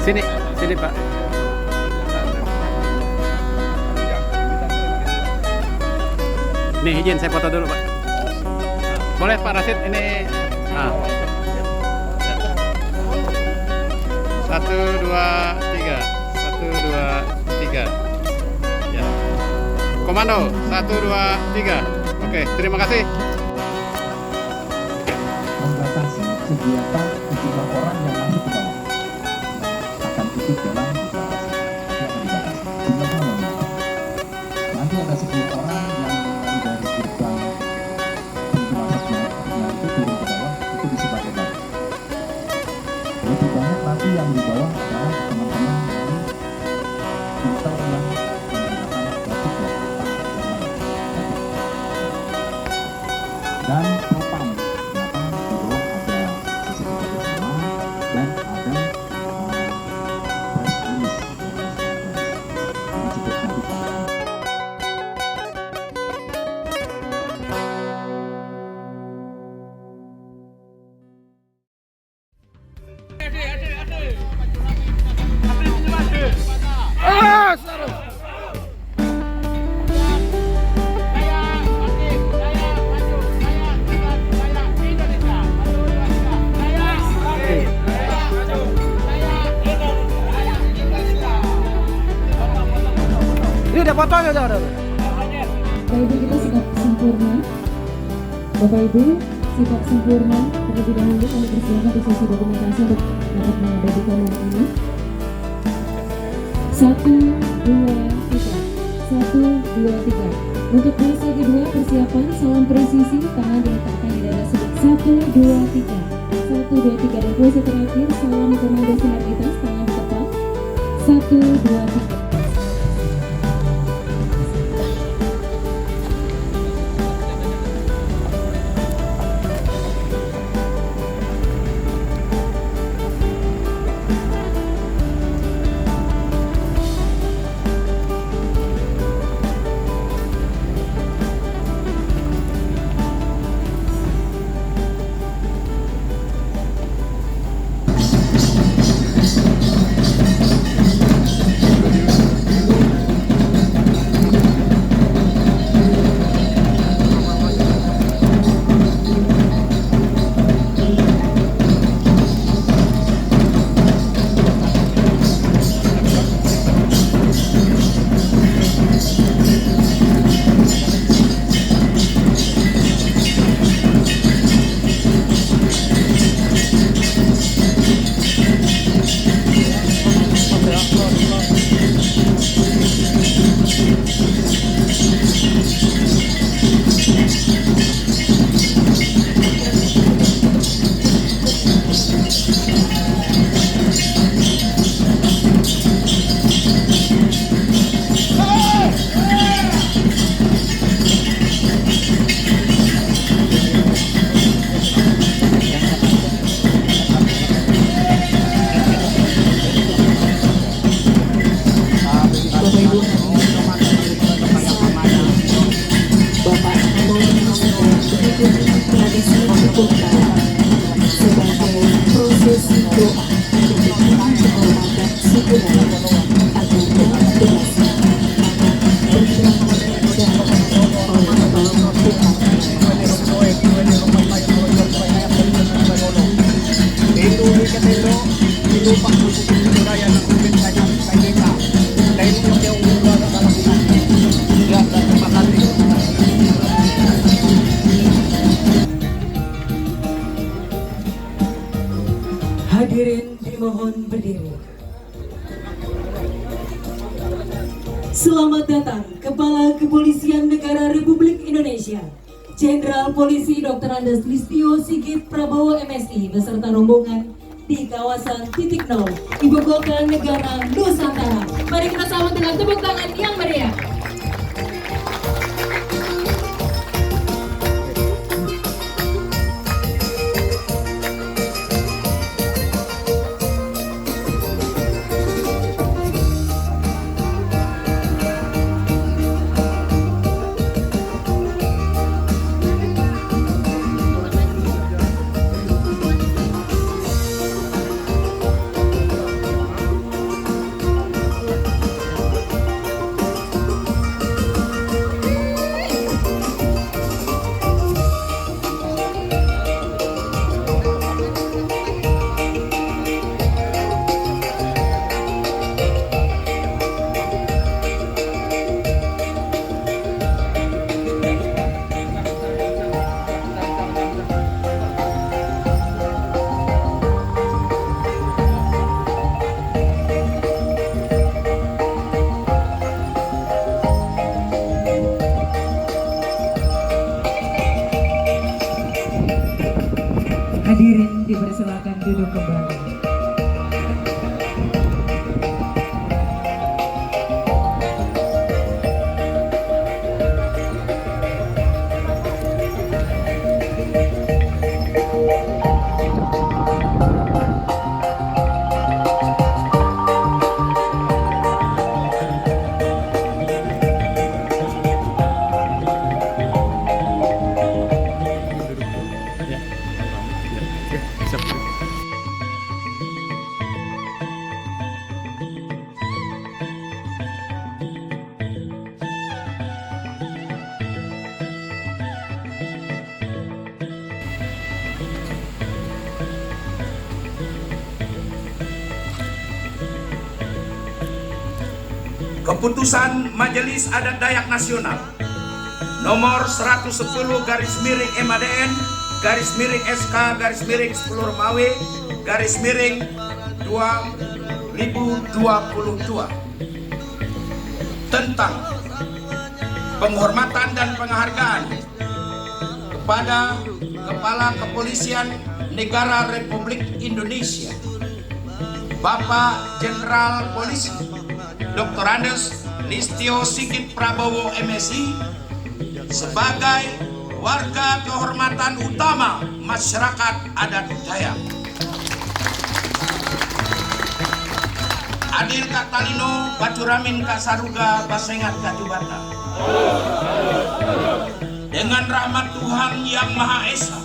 Sini, sini Pak. Nih izin saya foto dulu Pak. Boleh Pak Rasid ini. Nah. 1, 2, 3. 1, 2, 3. Ya. Komando 1, 2, 3. Oke, terima kasih. Membatasi kegiatan sejumlah orang yang masuk ke bawah akan ikut dalam deklarasi. Ini akan dibatasi. Jumlahnya nanti ada 10 orang yang mulai dari gerbang pintu masuknya itu turun ke bawah, itu bisa pakai bawah. Lebih banyak nanti yang di bawah adalah teman-teman dari filter yang menggunakan batik ya, dan propam. Dan ada press release yang cukup mengikuti. Ini udah fotonya udah. Bapak Ibu kita sikap sempurna. Bapak Ibu sikap sempurna. Terlebih dahulu kami persilakan untuk sesi dokumentasi untuk dapat mengabadikan momen ini. 1, 2, 3. 1, 2, 3. Untuk fase kedua persiapan salam presisi, tangan diletakkan di dada sebut 1, 2, 3. 1, 2, 3. Dan fase terakhir salam komando sinergitas, tangan tepat 1, 2, 3. Hadirin dimohon berdiri. Selamat datang Kepala Kepolisian Negara Republik Indonesia, Jenderal Polisi Dr. Andes Listio Sigit Prabowo MSI beserta rombongan di kawasan titik nol Ibu Kota Negara Nusantara. Mari kita sambut dengan tepuk tangan yang meriah. Hadirin dipersilakan duduk kembali. Keputusan Majelis Adat Dayak Nasional nomor 110 garis miring MADN garis miring SK garis miring 10 Romawi garis miring 2022 tentang penghormatan dan penghargaan kepada Kepala Kepolisian Negara Republik Indonesia Bapak Jenderal Polisi Dr. Andes Listio Sigit Prabowo MSI sebagai warga kehormatan utama masyarakat adat Dayak. Adil Kak Talino, Bacuramin Kak Saruga, Basengat Kak Jubata. Dengan rahmat Tuhan Yang Maha Esa,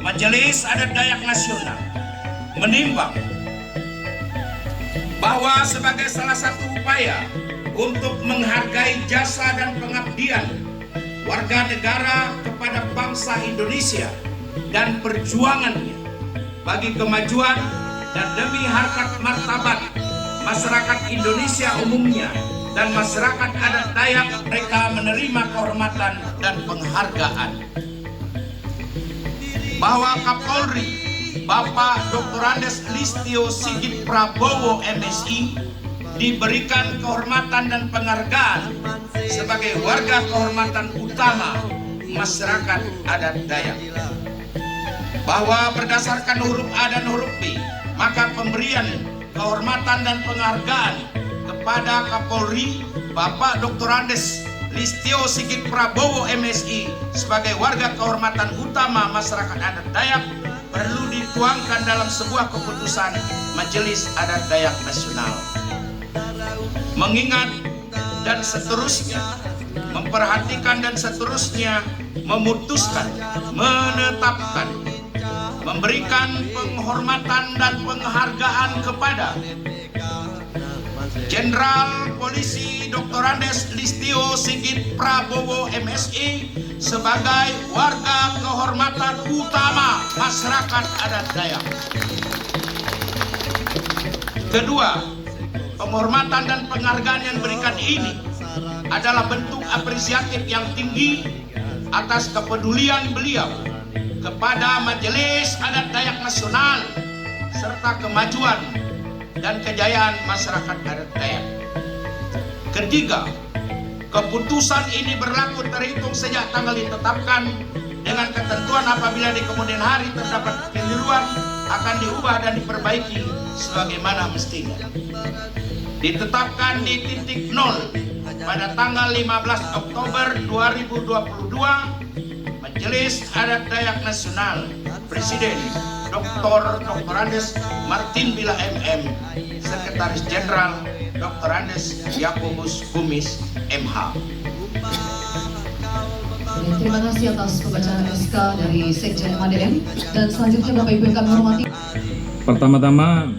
Majelis Adat Dayak Nasional menimbang bahwa sebagai salah satu upaya untuk menghargai jasa dan pengabdian warga negara kepada bangsa Indonesia dan perjuangannya bagi kemajuan dan demi harkat martabat masyarakat Indonesia umumnya dan masyarakat adat Dayak, mereka menerima kehormatan dan penghargaan. Bahwa Kapolri Bapak Dr. Andes Listio Sigit Prabowo MSI diberikan kehormatan dan penghargaan sebagai warga kehormatan utama masyarakat adat Dayak. Bahwa berdasarkan huruf A dan huruf B, maka pemberian kehormatan dan penghargaan kepada Kapolri Bapak Dr. Andes Listio Sigit Prabowo MSI sebagai warga kehormatan utama masyarakat adat Dayak perlu dituangkan dalam sebuah keputusan Majelis Adat Dayak Nasional. Mengingat dan seterusnya, memperhatikan dan seterusnya, memutuskan, menetapkan, memberikan penghormatan dan penghargaan kepada Jenderal Polisi Dr. Andes Listio Sigit Prabowo MSI sebagai warga kehormatan utama masyarakat adat Dayak. Kedua, penghormatan dan penghargaan yang diberikan ini adalah bentuk apresiatif yang tinggi atas kepedulian beliau kepada Majelis Adat Dayak Nasional serta kemajuan dan kejayaan masyarakat adat Dayak. Ketiga, keputusan ini berlaku terhitung sejak tanggal ditetapkan dengan ketentuan apabila di kemudian hari terdapat kekeliruan akan diubah dan diperbaiki sebagaimana mestinya. Ditetapkan di titik 0 pada tanggal 15 Oktober 2022, Majelis Adat Dayak Nasional Presiden Dr. Andes Martin Bila MM, Sekretaris Jenderal Dr. Andes Yakobus Kumis MH. Terima kasih atas pembacaan SK dari Sekjen MADN, dan selanjutnya Bapak Ibu yang kami hormati. Pertama-tama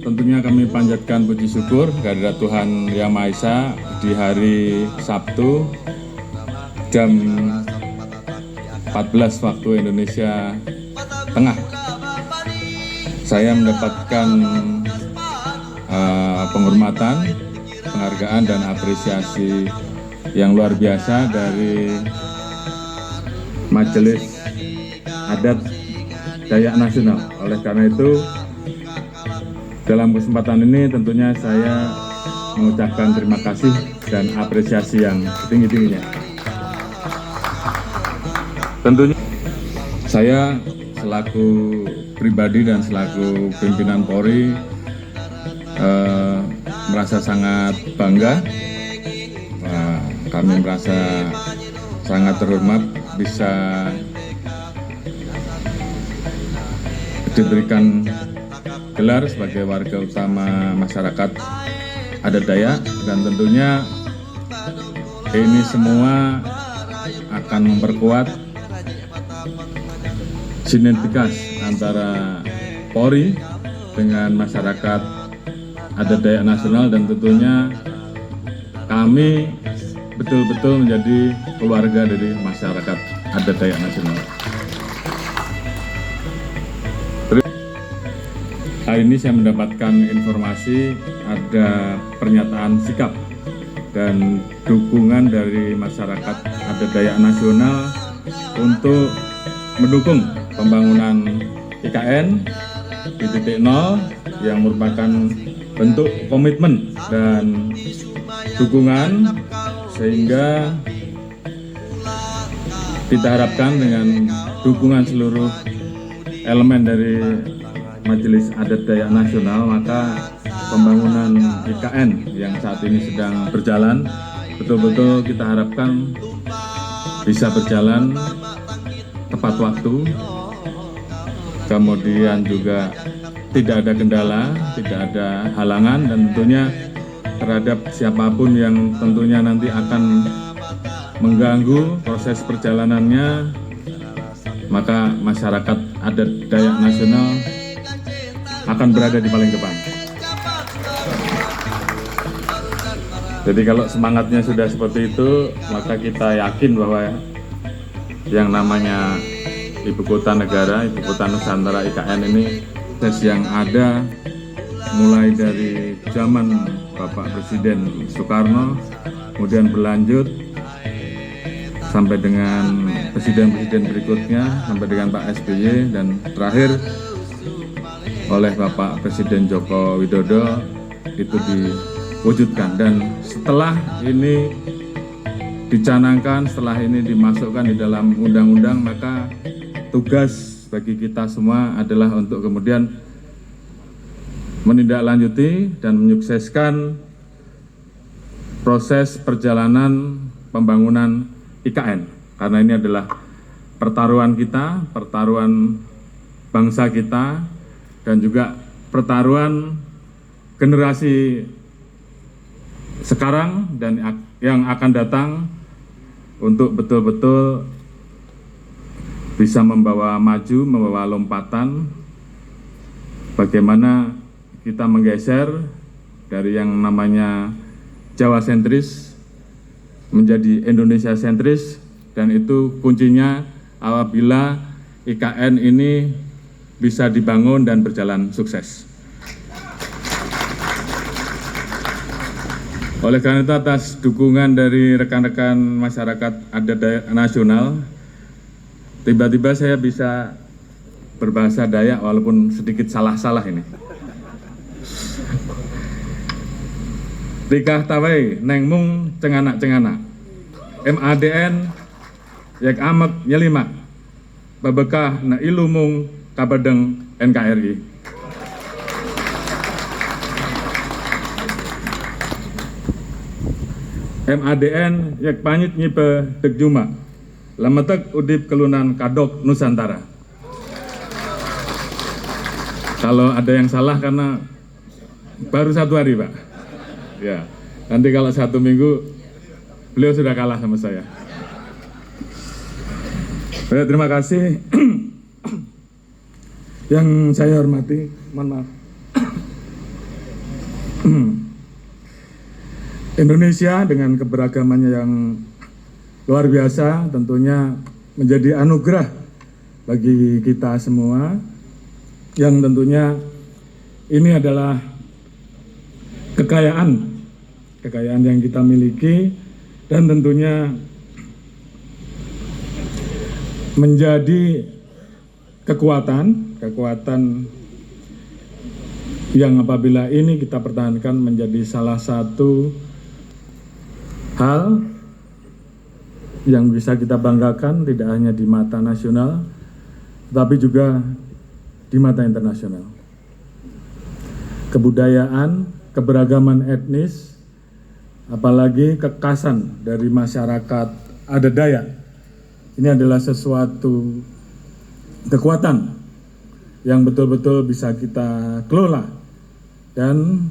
tentunya kami panjatkan puji syukur kehadirat Tuhan Yang Maha Esa di hari Sabtu jam 14 waktu Indonesia Tengah. Saya mendapatkan penghormatan, penghargaan dan apresiasi yang luar biasa dari Majelis Adat Dayak Nasional. Oleh karena itu, dalam kesempatan ini tentunya saya mengucapkan terima kasih dan apresiasi yang setinggi-tingginya. Tentunya saya selaku pribadi dan selaku pimpinan Polri merasa sangat bangga. Kami merasa sangat terhormat bisa diberikan gelar sebagai warga utama masyarakat adat Dayak, dan tentunya ini semua akan memperkuat sinergitas antara Polri dengan masyarakat adat Dayak nasional, dan tentunya kami betul-betul menjadi keluarga dari masyarakat adat Dayak nasional. Hari ini saya mendapatkan informasi ada pernyataan sikap dan dukungan dari masyarakat adat Dayak nasional untuk mendukung pembangunan IKN di titik nol yang merupakan bentuk komitmen dan dukungan, sehingga kita harapkan dengan dukungan seluruh elemen dari Majelis Adat Dayak Nasional, maka pembangunan IKN yang saat ini sedang berjalan betul-betul kita harapkan bisa berjalan tepat waktu, kemudian juga tidak ada kendala, tidak ada halangan, dan tentunya terhadap siapapun yang tentunya nanti akan mengganggu proses perjalanannya, maka masyarakat adat Dayak nasional akan berada di paling depan. Jadi kalau semangatnya sudah seperti itu, maka kita yakin bahwa yang namanya Ibu Kota Negara, Ibu Kota Nusantara IKN ini proses yang ada mulai dari zaman Bapak Presiden Soekarno, kemudian berlanjut sampai dengan presiden-presiden berikutnya, sampai dengan Pak SBY, dan terakhir oleh Bapak Presiden Joko Widodo itu diwujudkan. Dan setelah ini dicanangkan, setelah ini dimasukkan di dalam undang-undang, maka tugas bagi kita semua adalah untuk kemudian menindaklanjuti dan menyukseskan proses perjalanan pembangunan IKN, karena ini adalah pertaruhan kita, pertaruhan bangsa kita, dan juga pertaruhan generasi sekarang dan yang akan datang untuk betul-betul bisa membawa maju, membawa lompatan bagaimana kita menggeser dari yang namanya Jawa sentris menjadi Indonesia sentris, dan itu kuncinya apabila IKN ini bisa dibangun dan berjalan sukses. Oleh karena itu, atas dukungan dari rekan-rekan masyarakat adat Dayak nasional, tiba-tiba saya bisa berbahasa Dayak walaupun sedikit salah-salah ini. Rikah tawai neng mung cenganak-cenganak, MADN yak amek nyelimak, babekah na ilumung kabadeng NKRI. MADN yak panyit nyipe dek juma, lametek udip kelunan kadok Nusantara. Kalau ada yang salah karena baru 1 hari, Pak. Ya, nanti kalau 1 minggu beliau sudah kalah sama saya. Baik, terima kasih. Yang saya hormati, mohon maaf. Indonesia dengan keberagamannya yang luar biasa tentunya menjadi anugerah bagi kita semua, yang tentunya ini adalah kekayaan yang kita miliki, dan tentunya menjadi kekuatan yang apabila ini kita pertahankan menjadi salah satu hal yang bisa kita banggakan tidak hanya di mata nasional, tetapi juga di mata internasional. Kebudayaan, keberagaman etnis, apalagi kekasan dari masyarakat adat Dayak, ini adalah sesuatu kekuatan yang betul-betul bisa kita kelola dan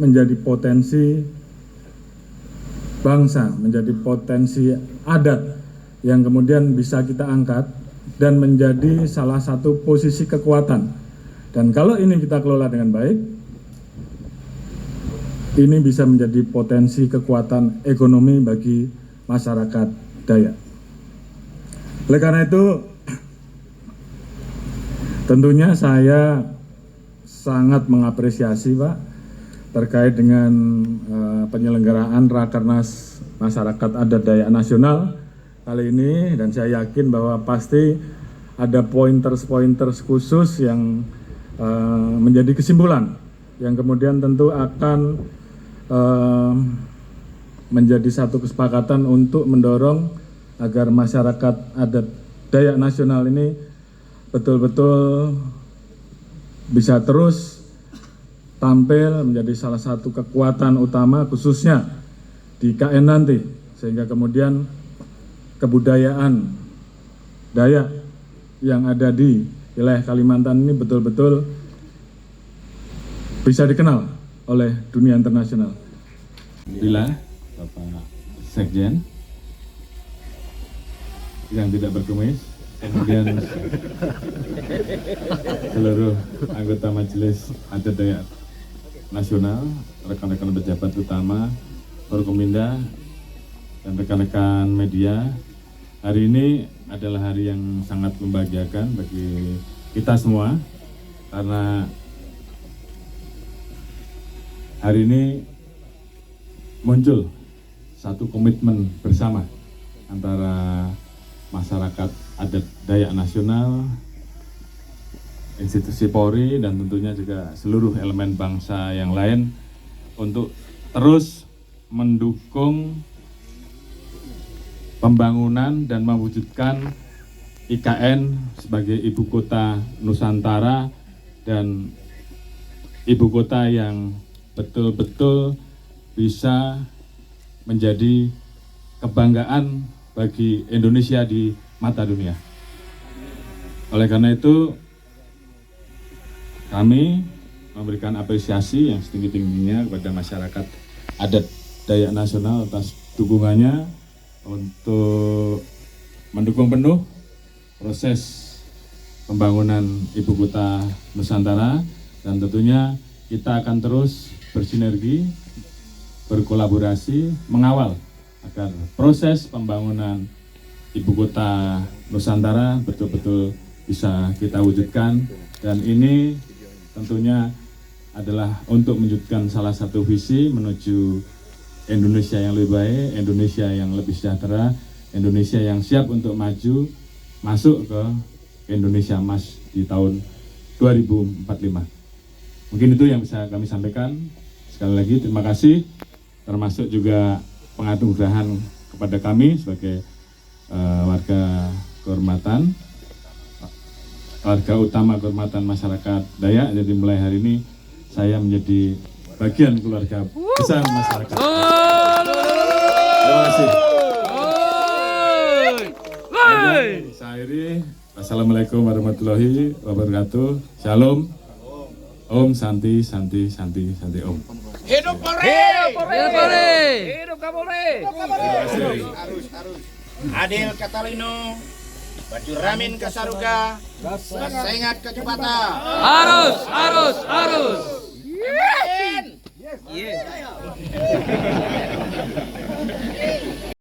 menjadi potensi bangsa, menjadi potensi adat yang kemudian bisa kita angkat dan menjadi salah satu posisi kekuatan. Dan kalau ini kita kelola dengan baik, ini bisa menjadi potensi kekuatan ekonomi bagi masyarakat Dayak. Oleh karena itu, tentunya saya sangat mengapresiasi Pak terkait dengan penyelenggaraan Rakernas Masyarakat Adat Dayak Nasional kali ini, dan saya yakin bahwa pasti ada pointers khusus yang menjadi kesimpulan yang kemudian tentu akan menjadi satu kesepakatan untuk mendorong agar masyarakat adat Dayak Nasional ini betul-betul bisa terus tampil menjadi salah satu kekuatan utama khususnya di KN nanti, sehingga kemudian kebudayaan Dayak yang ada di wilayah Kalimantan ini betul-betul bisa dikenal oleh dunia internasional. Bila Bapak Sekjen yang tidak berkumis, kemudian seluruh anggota Majelis Adat Dayak Nasional, rekan-rekan pejabat utama, Forkominda, dan rekan-rekan media, hari ini adalah hari yang sangat membahagiakan bagi kita semua karena hari ini muncul satu komitmen bersama antara masyarakat adat Dayak Nasional, institusi Polri, dan tentunya juga seluruh elemen bangsa yang lain untuk terus mendukung pembangunan dan mewujudkan IKN sebagai ibu kota Nusantara dan ibu kota yang betul-betul bisa menjadi kebanggaan bagi Indonesia di mata dunia. Oleh karena itu, kami memberikan apresiasi yang setinggi-tingginya kepada masyarakat adat Dayak Nasional atas dukungannya untuk mendukung penuh proses pembangunan ibu kota Nusantara, dan tentunya kita akan terus bersinergi, berkolaborasi, mengawal agar proses pembangunan ibu kota Nusantara betul-betul bisa kita wujudkan, dan ini tentunya adalah untuk mewujudkan salah satu visi menuju Indonesia yang lebih baik, Indonesia yang lebih sejahtera, Indonesia yang siap untuk maju masuk ke Indonesia Emas di tahun 2045. Mungkin itu yang bisa kami sampaikan. Sekali lagi terima kasih, termasuk juga penganugerahan kepada kami sebagai warga kehormatan, warga utama kehormatan masyarakat Dayak. Jadi mulai hari ini saya menjadi bagian keluarga besar masyarakat. Terima kasih. Saya akhiri. Assalamualaikum warahmatullahi wabarakatuh. Shalom. Om Santi Santi Santi Santi Om. Hidup Polri! Hidup Polri! Hidup Kapolri! Adil Katalino, Baju Ramin Kasaruga, Sengat Kecepatan. Harus! Yes.